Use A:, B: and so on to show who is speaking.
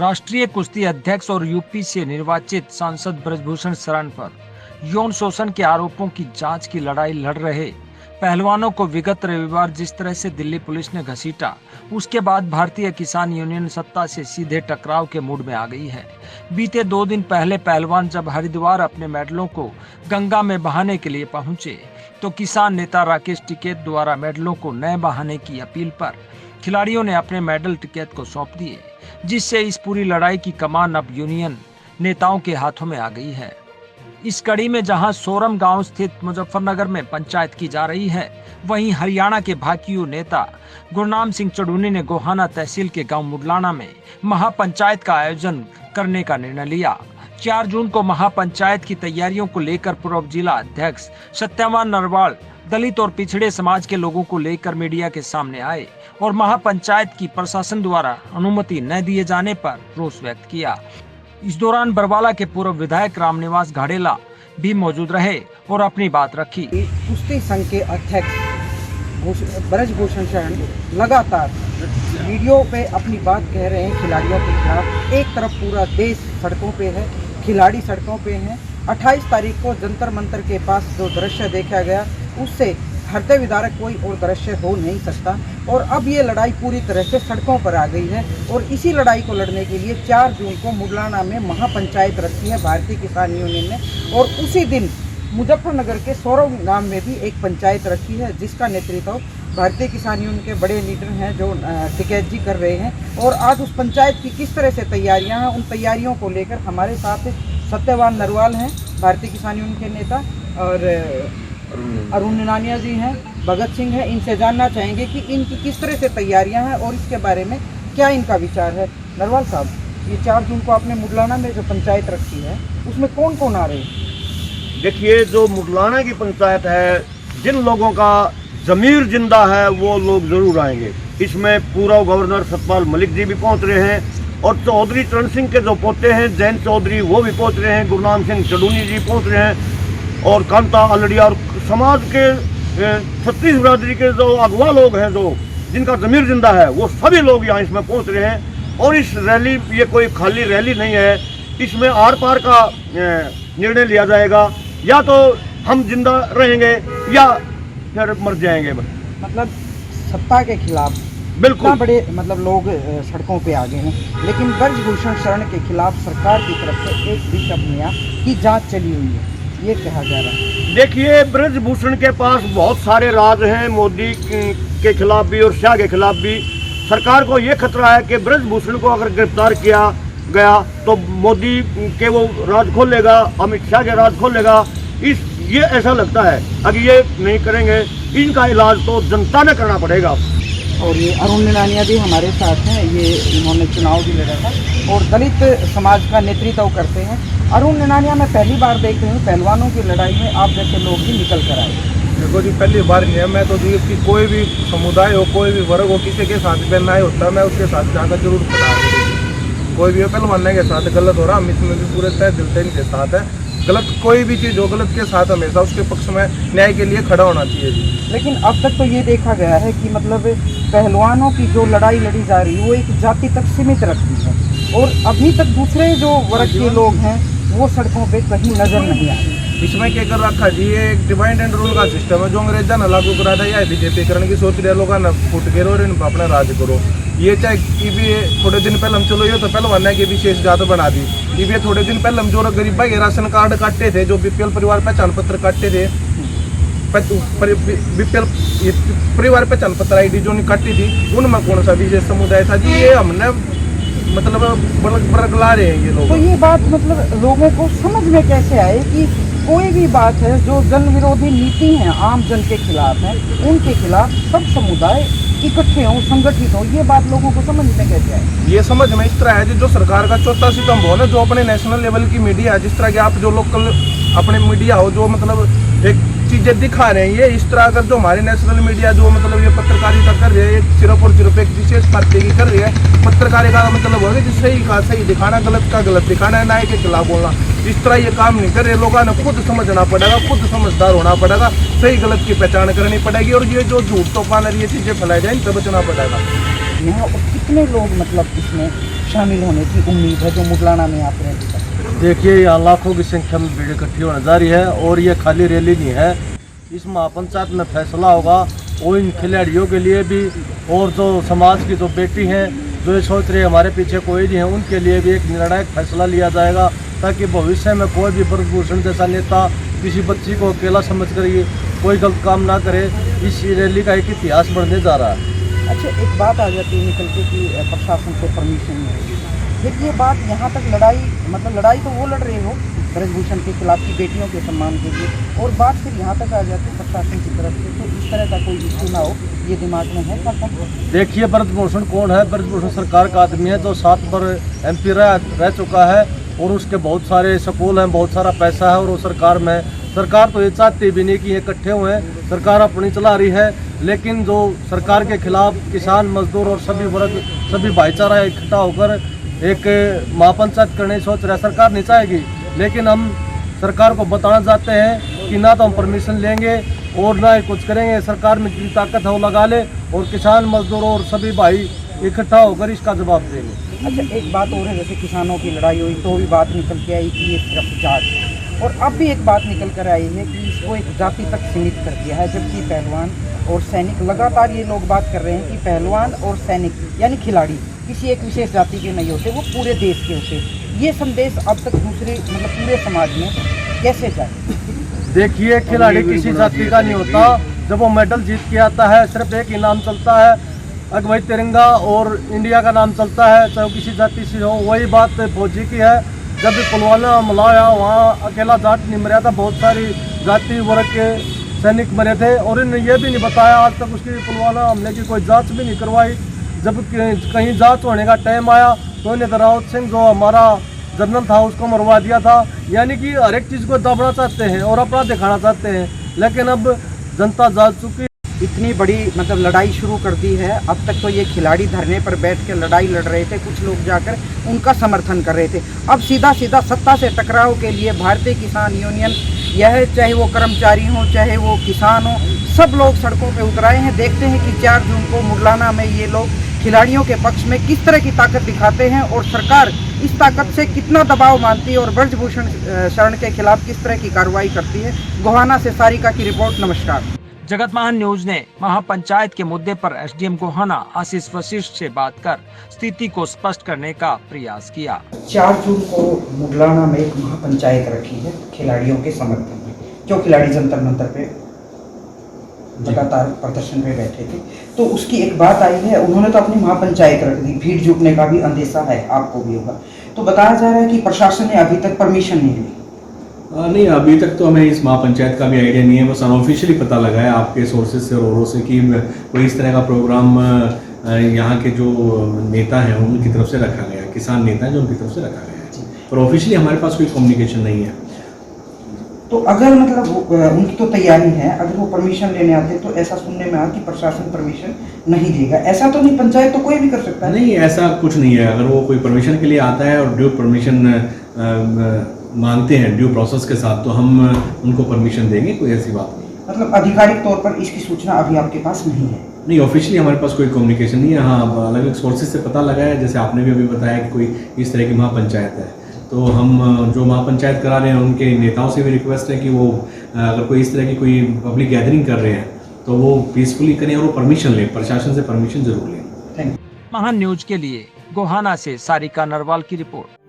A: राष्ट्रीय कुश्ती अध्यक्ष और यूपी से निर्वाचित सांसद ब्रजभूषण शरण पर यौन शोषण के आरोपों की जांच की लड़ाई लड़ रहे पहलवानों को विगत रविवार जिस तरह से दिल्ली पुलिस ने घसीटा, उसके बाद भारतीय किसान यूनियन सत्ता से सीधे टकराव के मूड में आ गई है। बीते 2 दिन पहले पहलवान जब हरिद्वार अपने मेडलों को गंगा में बहाने के लिए पहुंचे, तो किसान नेता राकेश टिकैत द्वारा मेडलों को न बहाने की अपील पर खिलाड़ियों ने अपने मेडल टिकैत को सौंप दिए, जिससे इस पूरी लड़ाई की कमान अब यूनियन नेताओं के हाथों में आ गई है। इस कड़ी में जहां सोरम गांव स्थित मुजफ्फरनगर में पंचायत की जा रही है, वहीं हरियाणा के भाकियू नेता गुरनाम सिंह चढ़ूनी ने गोहाना तहसील के गांव मुडलाना में महापंचायत का आयोजन करने का निर्णय लिया। 4 जून को महापंचायत की तैयारियों को लेकर पूर्व जिला अध्यक्ष सत्यवान नरवाल दलित और पिछड़े समाज के लोगों को लेकर मीडिया के सामने आए और महापंचायत की प्रशासन द्वारा अनुमति न दिए जाने पर रोष व्यक्त किया। इस दौरान बरवाला के पूर्व विधायक रामनिवास घाड़ेला भी मौजूद रहे और अपनी बात रखी।
B: कुश्ती संघ के अध्यक्ष ब्रजभूषण शरण लगातार वीडियो पे अपनी बात कह रहे हैं खिलाड़ियों के खिलाफ। एक तरफ पूरा देश सड़कों पे है, खिलाड़ी सड़कों पे हैं। 28 तारीख को जंतर मंतर के पास जो दृश्य देखा गया, उससे हृदय विदारक कोई और दृश्य हो नहीं सकता। और अब ये लड़ाई पूरी तरह से सड़कों पर आ गई है और इसी लड़ाई को लड़ने के लिए 4 जून को मुडलाना में महापंचायत रखी है भारतीय किसान यूनियन ने। और उसी दिन मुजफ्फरनगर के सोरम गांव में भी एक पंचायत रखी है, जिसका नेतृत्व भारतीय किसान यूनियन के बड़े लीडर हैं जो टिकैत जी कर रहे हैं। और आज उस पंचायत की किस तरह से तैयारियां हैं, उन तैयारियों को लेकर हमारे साथ सत्यवान नरवाल हैं, भारतीय किसान यूनियन के नेता, और अरुण निनानिया जी हैं, भगत सिंह हैं। इनसे जानना चाहेंगे कि इनकी किस तरह से तैयारियां हैं और इसके बारे में क्या इनका विचार है। नरवाल साहब, ये 4 जून को आपने मुडलाना में जो पंचायत रखी है, उसमें कौन कौन आ रहे हैं?
C: देखिए, जो मुडलाना की पंचायत है, जिन लोगों का ज़मीर जिंदा है वो लोग ज़रूर आएंगे। इसमें पूर्व गवर्नर सतपाल मलिक जी भी पहुंच रहे हैं और चौधरी चरण सिंह के जो पोते हैं जैन चौधरी, वो भी पहुंच रहे हैं। गुरनाम सिंह चढ़ूनी जी पहुंच रहे हैं और कांता अलड़िया और समाज के 36 बिरादरी के जो अगवा लोग हैं, जो जिनका ज़मीर जिंदा है, वो सभी लोग यहाँ इसमें पहुँच रहे हैं। और इस रैली, ये कोई खाली रैली नहीं है, इसमें आर पार का निर्णय लिया जाएगा। या तो हम जिंदा रहेंगे या फिर मर जाएंगे।
B: मतलब सत्ता के खिलाफ
C: बिल्कुल
B: बड़े लोग सड़कों पे आ गए हैं, लेकिन ब्रजभूषण शरण के खिलाफ सरकार की तरफ से एक बिशप मियां की जांच चली हुई है, ये कहा जा रहा है।
C: देखिए, ब्रजभूषण के पास बहुत सारे राज हैं, मोदी के खिलाफ भी और शाह के खिलाफ भी। सरकार को ये खतरा है कि ब्रजभूषण को अगर गिरफ्तार किया गया तो मोदी के वो राज खोलेगा, अमित शाह के राज खोलेगा। ये ऐसा लगता है, अगर ये नहीं करेंगे, इनका इलाज तो जनता ने करना पड़ेगा।
B: और ये अरुण निनानिया भी हमारे साथ हैं, ये इन्होंने चुनाव भी लड़ा था और दलित समाज का नेतृत्व करते हैं। अरुण निनानिया, मैं पहली बार देख रही हूँ पहलवानों की लड़ाई में आप जैसे लोग भी निकल कर आए।
D: देखो जी, पहली बार नहीं है। मैं तो जी कि कोई भी समुदाय हो, कोई भी वर्ग हो, किसी के साथ भी अन्याय होता है, मैं उसके साथ जाकर जरूर खड़ा हूँ। कोई भी पहलवान के साथ गलत हो रहा, हम इसमें भी पूरे तय दिल से इनके साथ है। गलत कोई भी चीज़ हो, गलत के साथ हमेशा उसके पक्ष में न्याय के लिए खड़ा होना चाहिए जी।
B: लेकिन अब तक तो ये देखा गया है कि पहलवानों की जो लड़ाई लड़ी जा रही है वो एक जाति तक सीमित रखती है और अभी तक दूसरे जो वर्ग के लोग हैं वो सड़कों पे कहीं नजर नहीं आ रहे।
D: इसमें क्या कर रखा जी, ये एक डिवाइड एंड रूल का सिस्टम है जो अंग्रेजा ने लागू करा था। या बीजेपी करण की सोच रहे लोग ना फुट करो और अपना राज करो। ये चाहे कि भी थोड़े दिन पहले हम चलो, ये तो पहलवान की विशेष जात बना दी। ये भी थोड़े दिन पहले हम जो गरीबा के राशन कार्ड काटते थे, जो बीपीएल परिवार पहचान पत्र काटते थे, बीपीएल परिवार पहचान पत्र आईडी जो नहीं काटी थी, उनमें कौन सा विशेष समुदाय था जी? ये हमने बरगला रहे हैं ये लोग।
B: तो ये बात लोगों को समझ में कैसे आए कि कोई भी बात है जो जन विरोधी नीति है, आम जन के खिलाफ है, उनके खिलाफ सब समुदाय इकट्ठे हों, संगठित हों, ये बात लोगों को समझ में कैसे आए?
D: ये समझ में इस तरह है जी, जो सरकार का चौथा सितंभ हो ना, जो अपने नेशनल लेवल की मीडिया है, जिस तरह के आप जो लोकल अपने मीडिया हो, जो एक चीज़ें दिखा रहे हैं, ये इस तरह अगर जो हमारी नेशनल मीडिया जो ये पत्रकारिता कर रही है, एक सिर्फ और सिर्फ एक विशेष पार्टी की कर रही है। पत्रकारिता का मतलब होगा कि सही का सही दिखाना, गलत का गलत दिखाना, न्याय के खिलाफ बोलना। इस तरह ये काम नहीं कर रहे। लोगों ने खुद समझना पड़ेगा, खुद समझदार होना पड़ेगा, सही गलत की पहचान करनी पड़ेगी और ये जो झूठ तोफान ये चीज़ें फैलाई जाए, इनसे बचना पड़ेगा।
B: यहाँ कितने लोग इसमें शामिल होने की उम्मीद है जो मुगलाना में आप रैली करते हैं?
E: देखिए, यहाँ लाखों की संख्या में भीड़ इकट्ठी होने जा रही है और ये खाली रैली नहीं है। इस महापंचायत में फैसला होगा वो इन खिलाड़ियों के लिए भी और जो समाज की जो बेटी हैं जो ये सोच रहे हमारे पीछे कोई नहीं है, उनके लिए भी एक निर्णायक फैसला लिया जाएगा ताकि भविष्य में कोई भी ब्रजभूषण जैसा नेता किसी बच्ची को अकेला समझकर ये कोई गलत काम ना करे। इस रैली का एक इतिहास बढ़ने जा रहा है।
B: अच्छा, एक बात आ जाती है निकल के कि प्रशासन से परमिशन नहीं है, लेकिन ये बात यहाँ तक लड़ाई तो वो लड़ रहे हो ब्रजभूषण के खिलाफ की बेटियों के सम्मान के लिए, और बात फिर यहाँ तक आ जाती है प्रशासन की तरफ से, तो इस तरह का कोई इशू ना हो ये दिमाग में है क्या?
E: देखिए, ब्रजभूषण कौन है? ब्रजभूषण सरकार का आदमी है जो 7 बार MP रह चुका है और उसके बहुत सारे स्कूल हैं, बहुत सारा पैसा है और वो सरकार में सरकार तो ये चाहती भी नहीं कि ये इकट्ठे हुए, सरकार अपनी चला रही है। लेकिन जो सरकार के खिलाफ किसान, मजदूर और सभी वर्ग, सभी भाईचारा इकट्ठा होकर एक महापंचायत करने की सोच रहा है। सरकार नहीं चाहेगी, लेकिन हम सरकार को बताना चाहते हैं कि ना तो हम परमिशन लेंगे और ना ही कुछ करेंगे। सरकार में जितनी ताकत है वो लगा ले और किसान, मजदूर और सभी भाई इकट्ठा होकर इसका जवाब देंगे।
B: अच्छा, एक बात और है, जैसे किसानों की लड़ाई हुई तो भी बात निकल के आई कि ये सिर्फ जाट है, और अब भी एक बात निकल कर आई है कि इसको एक जाति तक सीमित कर दिया है, जबकि पहलवान और सैनिक लगातार ये लोग बात कर रहे हैं कि पहलवान और सैनिक यानी खिलाड़ी किसी एक विशेष जाति के नहीं होते, वो पूरे देश के होते। ये संदेश अब तक पूरे समाज में कैसे जाए?
E: देखिए, खिलाड़ी किसी जाति का नहीं होता। जब वो मेडल जीत के आता है सिर्फ एक ही नाम चलता है, अगवई तिरंगा और इंडिया का नाम चलता है, चाहे किसी जाति से हो। वही बात फौजी की है। जब भी पुलवामा हमला आया वहाँ अकेला जाट नहीं मरा था, बहुत सारी जाति वर्ग के सैनिक मरे थे और इन्होंने ये भी नहीं बताया आज तक उसकी पुलवामा हमले की कोई जांच भी नहीं करवाई। जब कहीं जांच होने का टाइम आया तो इन्हें रावत सिंह जो हमारा जनरल था उसको मरवा दिया था। यानी कि हर एक चीज़ को दबना चाहते हैं और अपना दिखाना चाहते हैं, लेकिन अब जनता जाग चुकी।
B: इतनी बड़ी लड़ाई शुरू कर दी है। अब तक तो ये खिलाड़ी धरने पर बैठ के लड़ाई लड़ रहे थे, कुछ लोग जाकर उनका समर्थन कर रहे थे। अब सीधा सत्ता से टकराव के लिए भारतीय किसान यूनियन, यह चाहे वो कर्मचारी हो चाहे वो किसान हो, सब लोग सड़कों पे उतर आए हैं। देखते हैं कि 4 जून को मुगलाना में ये लोग खिलाड़ियों के पक्ष में किस तरह की ताकत दिखाते हैं और सरकार इस ताकत से कितना दबाव मानती है और ब्रजभूषण शरण के खिलाफ किस तरह की कार्रवाई करती है। गोहाना से सारिका की रिपोर्ट। नमस्कार।
A: जगत महान न्यूज ने महापंचायत के मुद्दे पर SDM गोहाना आशीष वशिष्ठ से बात कर स्थिति को स्पष्ट करने का प्रयास किया।
B: 4 जून को मुगलाना में एक महापंचायत रखी है खिलाड़ियों के समर्थन में, जो खिलाड़ी जंतर मंतर पे लगातार प्रदर्शन पे बैठे थे, तो उसकी एक बात आई है, उन्होंने तो अपनी महापंचायत रख दी। भीड़ जुटने का भी अंदेशा है, आपको भी होगा। तो बताया जा रहा है कि प्रशासन ने अभी तक परमिशन नहीं ली।
F: नहीं, अभी तक तो हमें इस महापंचायत का भी आइडिया नहीं है। बस अनऑफिशियली पता लगा है आपके सोर्सेज से और औरों से कि कोई इस तरह का प्रोग्राम यहाँ के जो नेता हैं उनकी तरफ से रखा गया है, किसान नेता हैं जो उनकी तरफ से रखा गया है, पर ऑफिशियली हमारे पास कोई कम्युनिकेशन नहीं है।
B: तो अगर उनकी तो तैयारी है, अगर वो परमिशन लेने आते तो ऐसा सुनने में आया कि प्रशासन परमिशन नहीं देगा। ऐसा तो नहीं, पंचायत तो कोई भी कर सकता है।
F: नहीं, ऐसा कुछ नहीं है। अगर वो कोई परमिशन के लिए आता है और ड्यू परमिशन मांगते हैं ड्यू प्रोसेस के साथ, तो हम उनको परमिशन देंगे, कोई ऐसी बात नहीं।
B: आधिकारिक तौर पर इसकी सूचना अभी आपके पास नहीं है?
F: नहीं, ऑफिशियली हमारे पास कोई कम्युनिकेशन नहीं है। हाँ, अलग अलग सोर्सेज से पता लगा है, जैसे आपने भी अभी बताया कि कोई इस तरह की महापंचायत है, तो हम जो महापंचायत करा रहे हैं उनके नेताओं से भी रिक्वेस्ट है कि वो अगर कोई इस तरह की कोई पब्लिक गैदरिंग कर रहे हैं तो वो पीसफुली करें और वो परमिशन लें, प्रशासन से परमिशन जरूर लें।
A: महान न्यूज के लिए गोहाना से सारिका नरवाल की रिपोर्ट।